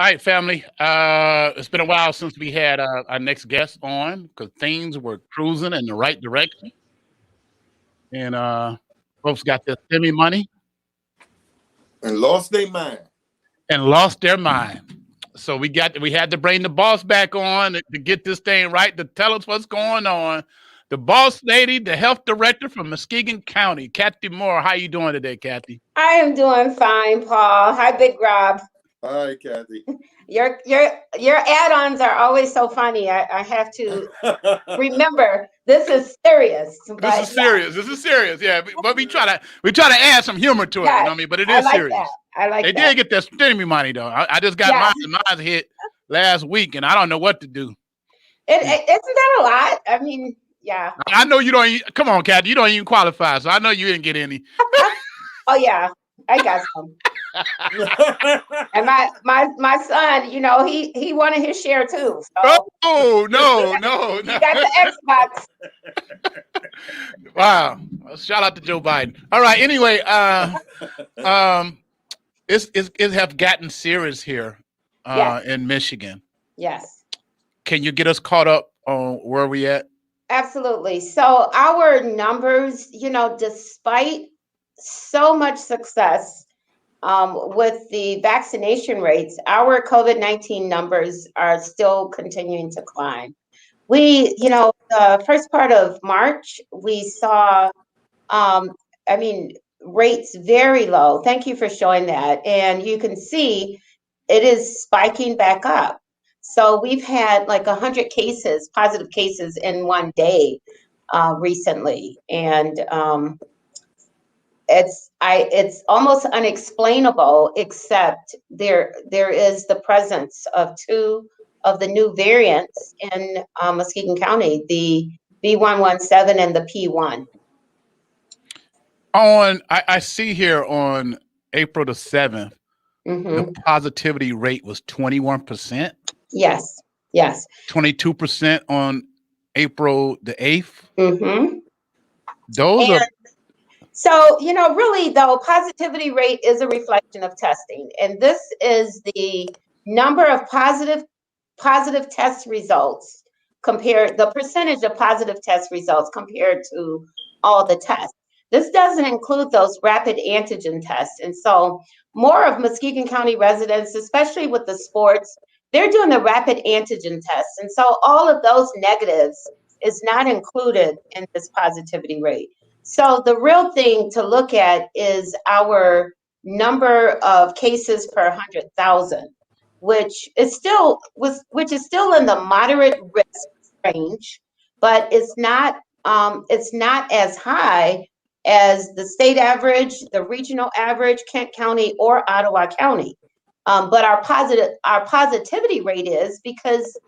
right, family. It's been a while since we had our next guest on because things were cruising in the right direction, and folks got their stimmy money and lost their mind. and lost their mind. So we had to bring the boss back on to get this thing right, to tell us what's going on. The boss lady, the health director from Muskegon County, Kathy Moore. How you doing today, Kathy? I am doing fine, Paul. Hi, Big Rob. Hi, Kathy. Your add-ons are always so funny. I have to remember this is serious. This is serious. This is serious. Yeah, but we try to add some humor to it. Yes, You know what I mean? But it I is like serious. that. I like They that. did get their stimmy money though. I just got Yes. mine hit last week, and I don't know what to do. Isn't that a lot? I mean, yeah. I know you don't. Come on, Kathy. You don't even qualify, so I know you didn't get any. Oh yeah, I got some. And my son, you know, he wanted his share too. So Oh no. he got the Xbox. Wow. Well, shout out to Joe Biden. All right. Anyway, it have gotten serious here Yes. in Michigan. Yes. Can you get us caught up on where we at? Absolutely. So our numbers, you know, despite so much success with the vaccination rates, our COVID-19 numbers are still continuing to climb. We, you know, the first part of March, we saw, rates very low. Thank you for showing that. And you can see it is spiking back up. So we've had like 100 cases, positive cases in one day recently. And it's almost unexplainable, except there is the presence of two of the new variants in Muskegon County, the B117 and the P1. I see here on April the 7th, Mm-hmm. the positivity rate was 21%. Yes. 22% on April the 8th. Mm-hmm. Those are. So, you know, really though, positivity rate is a reflection of testing. And this is the number of positive test results the percentage of positive test results compared to all the tests. This doesn't include those rapid antigen tests. And so more of Muskegon County residents, especially with the sports, they're doing the rapid antigen tests. And so all of those negatives is not included in this positivity rate. So the real thing to look at is our number of cases per 100,000, which is still in the moderate risk range, but it's not as high as the state average, the regional average, Kent County, or Ottawa County. But our positivity rate is because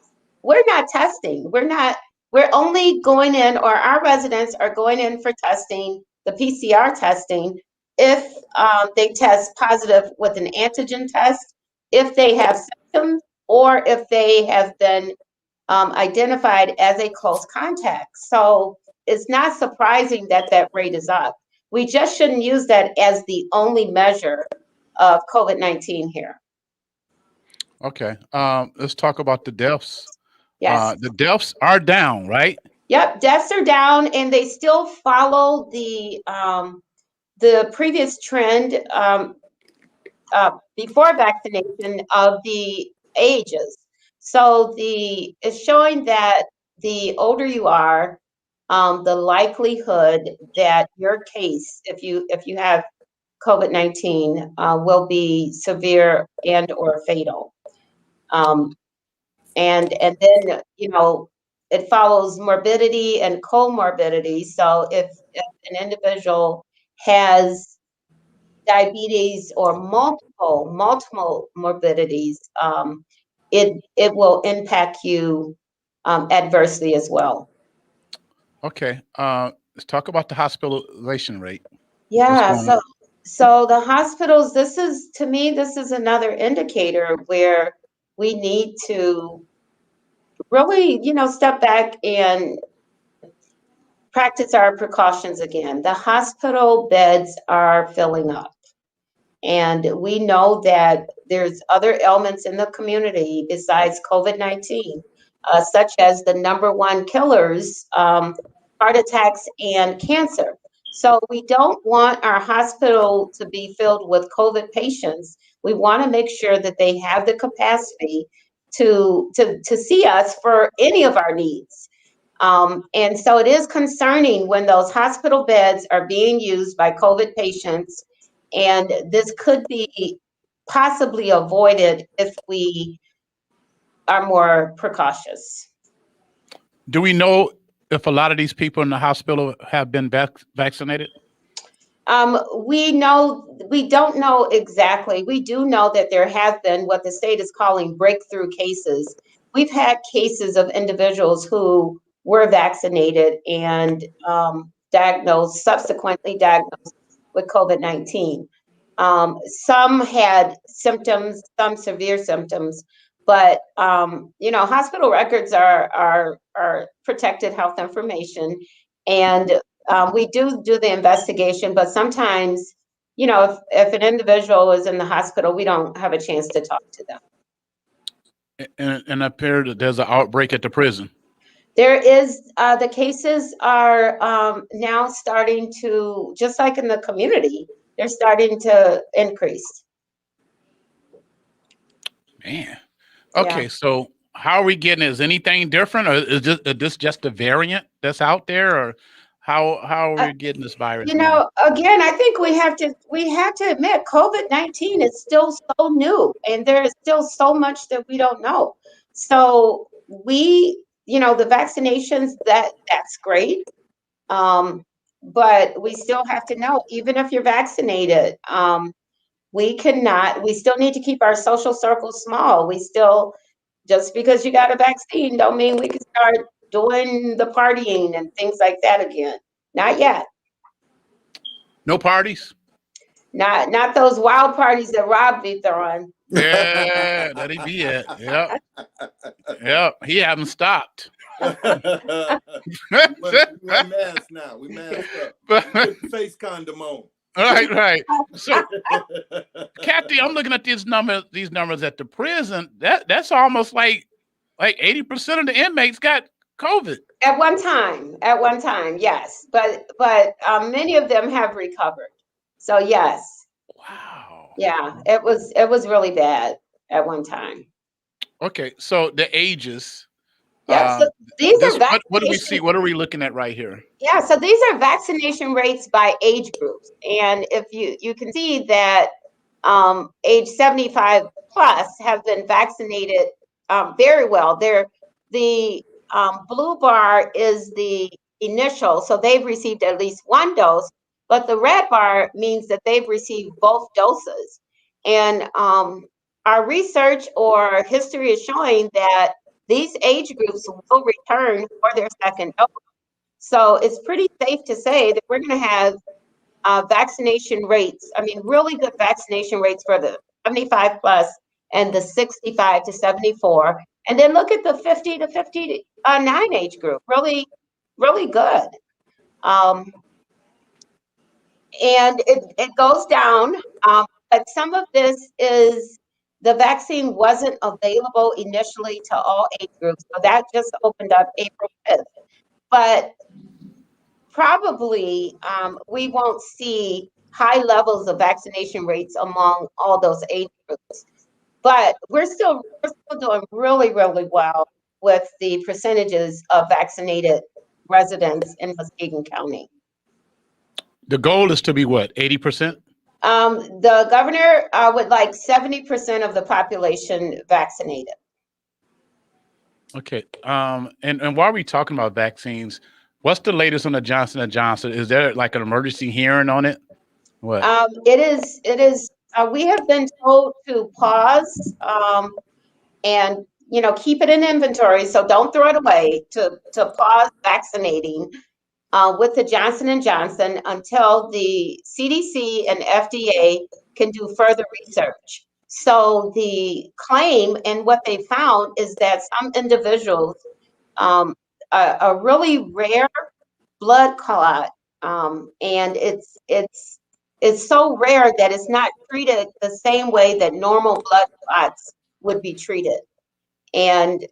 we're not testing. We're only going in, or our residents are going in for testing, the PCR testing, if they test positive with an antigen test, if they have symptoms, or if they have been identified as a close contact. So it's not surprising that rate is up. We just shouldn't use that as the only measure of COVID-19 here. Okay. Let's talk about the deaths. Yes. The deaths are down, right? Yep, deaths are down, and they still follow the previous trend before vaccination of the ages. So it's showing that the older you are, the likelihood that your case, if you have COVID-19, will be severe and or fatal. And then, you know, it follows morbidity and comorbidity. So if an individual has diabetes or multiple morbidities, it will impact you adversely as well. Okay. Let's talk about the hospitalization rate. Yeah. So the hospitals, to me, this is another indicator where we need to really, you know, step back and practice our precautions again. The hospital beds are filling up. And we know that There's other ailments in the community besides COVID-19, such as the number one killers, heart attacks and cancer. So we don't want our hospital to be filled with COVID patients. We want to make sure that they have the capacity to see us for any of our needs. And so it is concerning when those hospital beds are being used by COVID patients, and this could be possibly avoided if we are more precautious. Do we know if a lot of these people in the hospital have been vaccinated? We don't know exactly. We do know that there have been what the state is calling breakthrough cases. We've had cases of individuals who were vaccinated and subsequently diagnosed with COVID-19. Some had symptoms, some severe symptoms, but hospital records are protected health information, and we do the investigation. But sometimes, if an individual is in the hospital, we don't have a chance to talk to them. And up here, there's an outbreak at the prison. There is, the cases are now starting to, just like in the community, they're starting to increase. Man. Okay, so how are we getting it? Is anything different, or is this just a variant that's out there, or how are we getting this virus? Again, I think we have to admit COVID-19 is still so new, and there is still so much that we don't know. So the vaccinations, that's great. But we still have to know, even if you're vaccinated, we still need to keep our social circles small. Just because you got a vaccine don't mean we can start doing the partying and things like that again. Not yet. No parties? Not those wild parties that Rob be throwing. Yeah, that'd be it. Yep. He hasn't stopped. we wear masks now. We masked up. Put the face condom on. Right. So, Kathy, I'm looking at these numbers at the prison. That's almost like 80% of the inmates got COVID. At one time, yes. But many of them have recovered. So yes. Wow. Yeah, it was really bad at one time. Okay, so the ages. Yeah, so these are what do we see? What are we looking at right here? Yeah, so these are vaccination rates by age groups, and if you can see that age 75 plus have been vaccinated very well. The blue bar is the initial, so they've received at least one dose, but the red bar means that they've received both doses. And our research or history is showing that these age groups will return for their second dose. So it's pretty safe to say that we're going to have vaccination rates, really good vaccination rates for the 75 plus and the 65 to 74. And then look at the 50 to 59 age group, really, really good. And it goes down, but some of this is the vaccine wasn't available initially to all age groups. So that just opened up April 5th. But probably we won't see high levels of vaccination rates among all those age groups. But we're still doing really, really well with the percentages of vaccinated residents in Muskegon County. The goal is to be what, 80%? The governor would like 70% of the population vaccinated. Okay. And while we're talking about vaccines, what's the latest on the Johnson & Johnson? Is there like an emergency hearing on it? What? It is. We have been told to pause and keep it in inventory. So don't throw it away. To pause vaccinating with the Johnson & Johnson until the CDC and FDA can do further research. So the claim and what they found is that some individuals, a really rare blood clot, and it's is so rare that it's not treated the same way that normal blood clots would be treated. And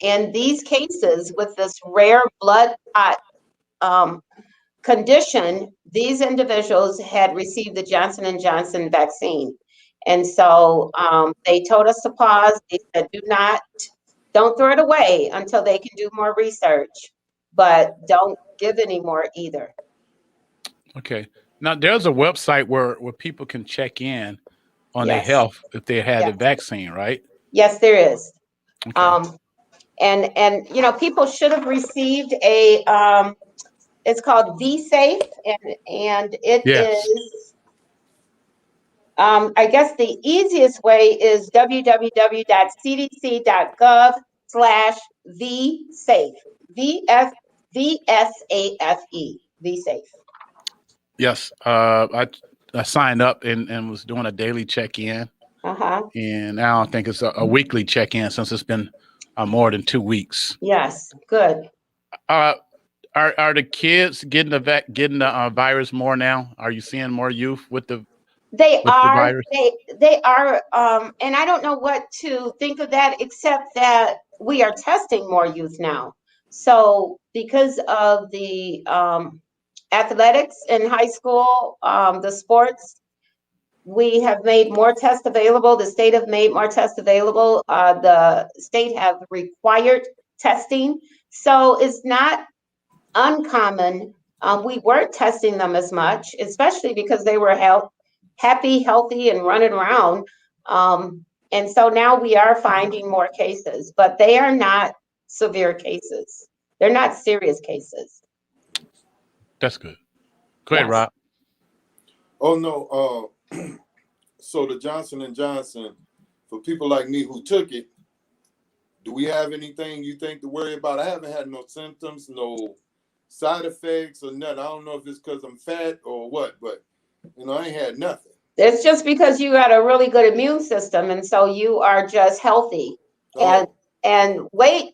in these cases, with this rare blood clot condition, these individuals had received the Johnson & Johnson vaccine. And so they told us to pause. They said, don't throw it away until they can do more research, but don't give any more either. Okay. Now there's a website where people can check in on their Yes. health if they had the Yes. vaccine, right? Yes, there is. Okay. And you know, people should have received a it's called VSafe, and it Yes. is I guess the easiest way is www.cdc.gov/VSafe. VSAFE. VSafe. Yes. I signed up and was doing a daily check-in, and now I think it's a weekly check-in since it's been more than 2 weeks. Yes, good. Are the kids getting the virus more now? Are you seeing more youth with the They are, virus? they are, and I don't know what to think of that, except that we are testing more youth now. So because of the athletics in high school, the sports, we have made more tests available. The state have made more tests available. The state have required testing. So it's not uncommon. We weren't testing them as much, especially because they were happy, healthy, and running around. And so now we are finding more cases, but they are not severe cases. They're not serious cases. That's good. Go ahead, Yes. Rob. Oh no. So the Johnson & Johnson, for people like me who took it, do we have anything you think to worry about? I haven't had no symptoms, no side effects or nothing. I don't know if it's because I'm fat or what, but I ain't had nothing. It's just because you got a really good immune system, and so you are just healthy. Oh. And weight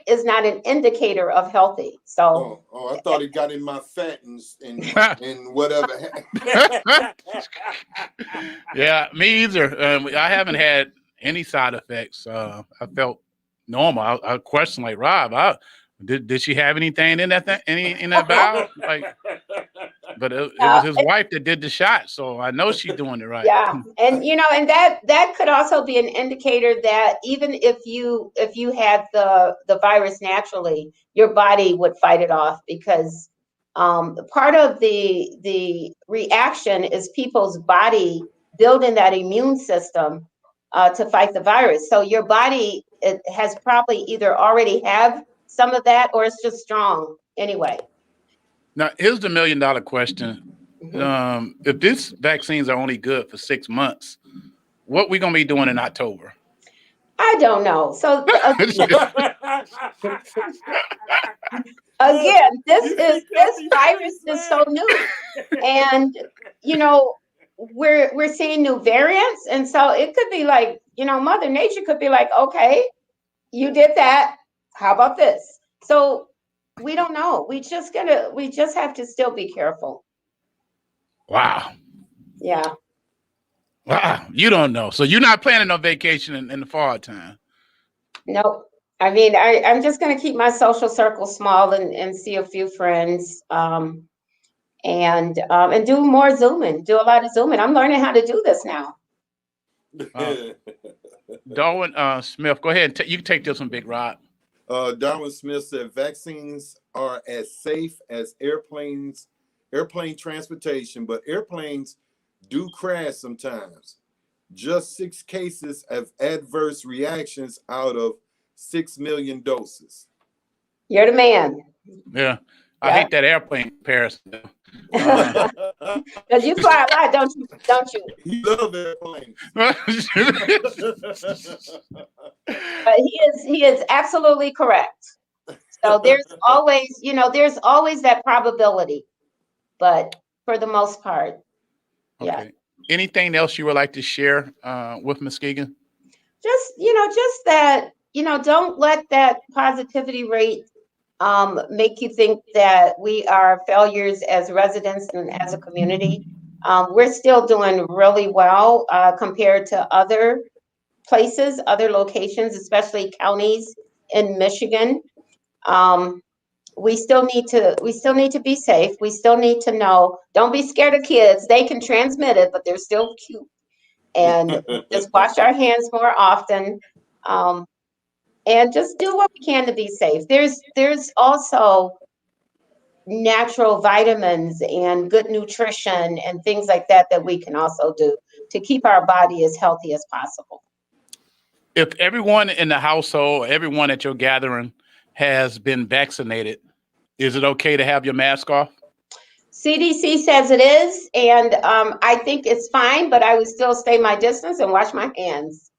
is not an indicator of healthy. So I thought it got in my fat and whatever. Yeah, me either. I haven't had any side effects. I felt normal. I questioned like Rob. Did she have anything in that in that vial? Like, but it was his wife that did the shot, so I know she's doing it right. yeah, and and that could also be an indicator that even if you had the virus naturally, your body would fight it off, because part of the reaction is people's body building that immune system to fight the virus. So your body, it has probably either already have some of that, or it's just strong anyway. Now, here's the $1 million question. If these vaccines are only good for 6 months, what we gonna be doing in October? I don't know. So again, this virus is so new, and we're seeing new variants, and so it could be like, Mother Nature could be like, okay, you did that, how about this? So we don't know. We just have to still be careful. Wow. Yeah. Wow. You don't know. So you're not planning on vacation in the fall time? Nope. I mean, I'm just going to keep my social circle small and see a few friends, and do more Zooming, do a lot of Zooming. I'm learning how to do this now. Darwin Smith, go ahead. You can take this one, Big Rob. Darwin Smith said vaccines are as safe as airplane transportation, but airplanes do crash sometimes. Just 6 cases of adverse reactions out of 6 million doses. You're the man. Yeah. I hate that airplane comparison. Because you fly a lot, don't you? You love airplanes. But he is absolutely correct. So there's always that probability, but for the most part, yeah. Okay. Anything else you would like to share with Muskegon? Just that, don't let that positivity rate make you think that we are failures as residents and as a community. We're still doing really well compared to other places, other locations, especially counties in Michigan. We still need to be safe. We still need to know, don't be scared of kids. They can transmit it, but they're still cute. And just wash our hands more often. And just do what we can to be safe. There's also natural vitamins and good nutrition and things like that that we can also do to keep our body as healthy as possible. If everyone in the household, everyone at your gathering has been vaccinated, is it okay to have your mask off? CDC says it is, and I think it's fine, but I would still stay my distance and wash my hands.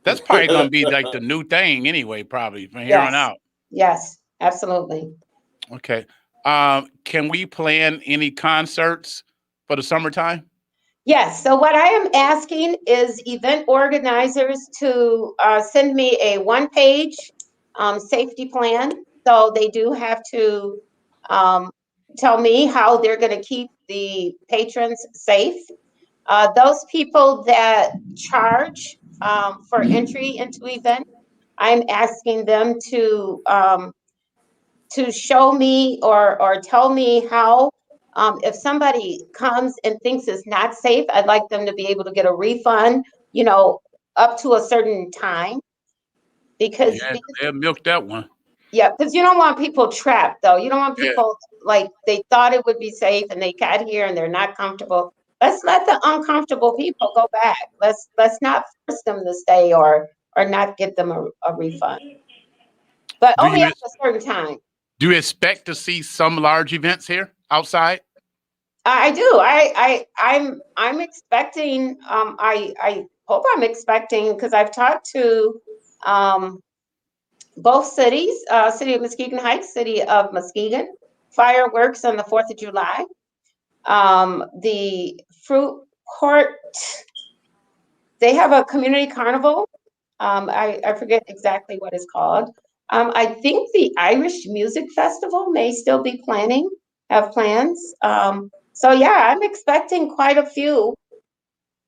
That's probably going to be like the new thing anyway, probably from here on Yes, out. yes, absolutely. Okay. Can we plan any concerts for the summertime? Yes, so what I am asking is event organizers to send me a one-page safety plan. So they do have to tell me how they're going to keep the patrons safe. Those people that charge for entry into event, I'm asking them to show me or tell me how. If somebody comes and thinks it's not safe, I'd like them to be able to get a refund, up to a certain time. Because Yeah, they'll milk that one. yeah, because you don't want people trapped, though. You don't want Yeah. people like they thought it would be safe and they got here and they're not comfortable. Let's let the uncomfortable people go back. Let's not force them to stay or not get them a refund. But Do only you at a certain time. do you expect to see some large events here outside? I do. I'm expecting. I hope I'm expecting because I've talked to both cities, City of Muskegon Heights, City of Muskegon, fireworks on the 4th of July. The Fruit Court, they have a community carnival. I forget exactly what it's called. I think the Irish Music Festival may still be have plans. So yeah, I'm expecting quite a few,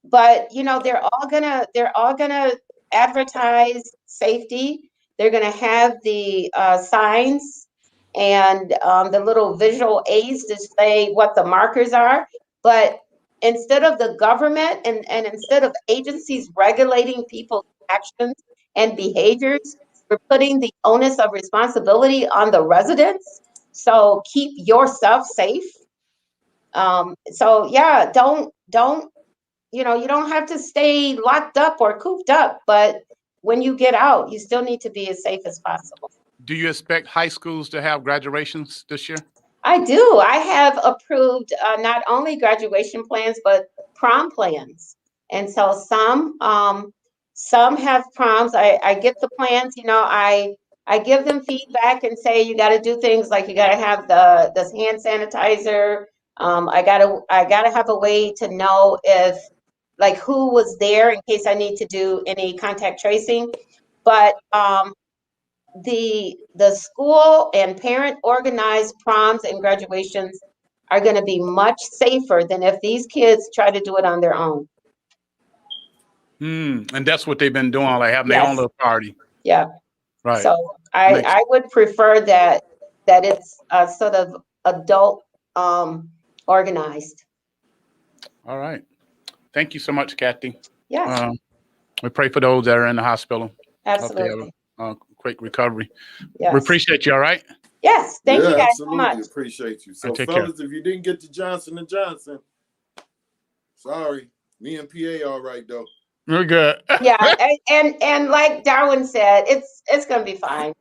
but they're all gonna advertise safety. They're gonna have the signs and the little visual aids to say what the markers are. But instead of the government and instead of agencies regulating people's actions and behaviors, we're putting the onus of responsibility on the residents. So keep yourself safe. So yeah, don't you don't have to stay locked up or cooped up, but when you get out, you still need to be as safe as possible. Do you expect high schools to have graduations this year? I do. I have approved not only graduation plans, but prom plans. And so some have proms. I get the plans, I give them feedback and say you got to do things like you got to have the hand sanitizer. I gotta have a way to know if like who was there in case I need to do any contact tracing. But the school and parent organized proms and graduations are going to be much safer than if these kids try to do it on their own. And that's what they've been doing, like having their own Yes. little party. Yeah. Right. So Makes- I would prefer that it's sort of adult organized. All right. Thank you so much, Kathy. Yes, We pray for those that are in the hospital. Hope they have absolutely. a quick recovery. Yes. We appreciate you. All right. Yes. Thank you Yeah, guys absolutely. so much. Appreciate you. So, Take care. fellas, if you didn't get to Johnson and Johnson, sorry. Me and PA all right though. We're good. Yeah, and like Darwin said, it's gonna be fine.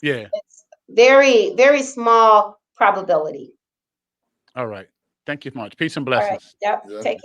Yeah. It's very, very small probability. All right. Thank you so much. Peace and All right. blessings. Yep. Yeah. Take care.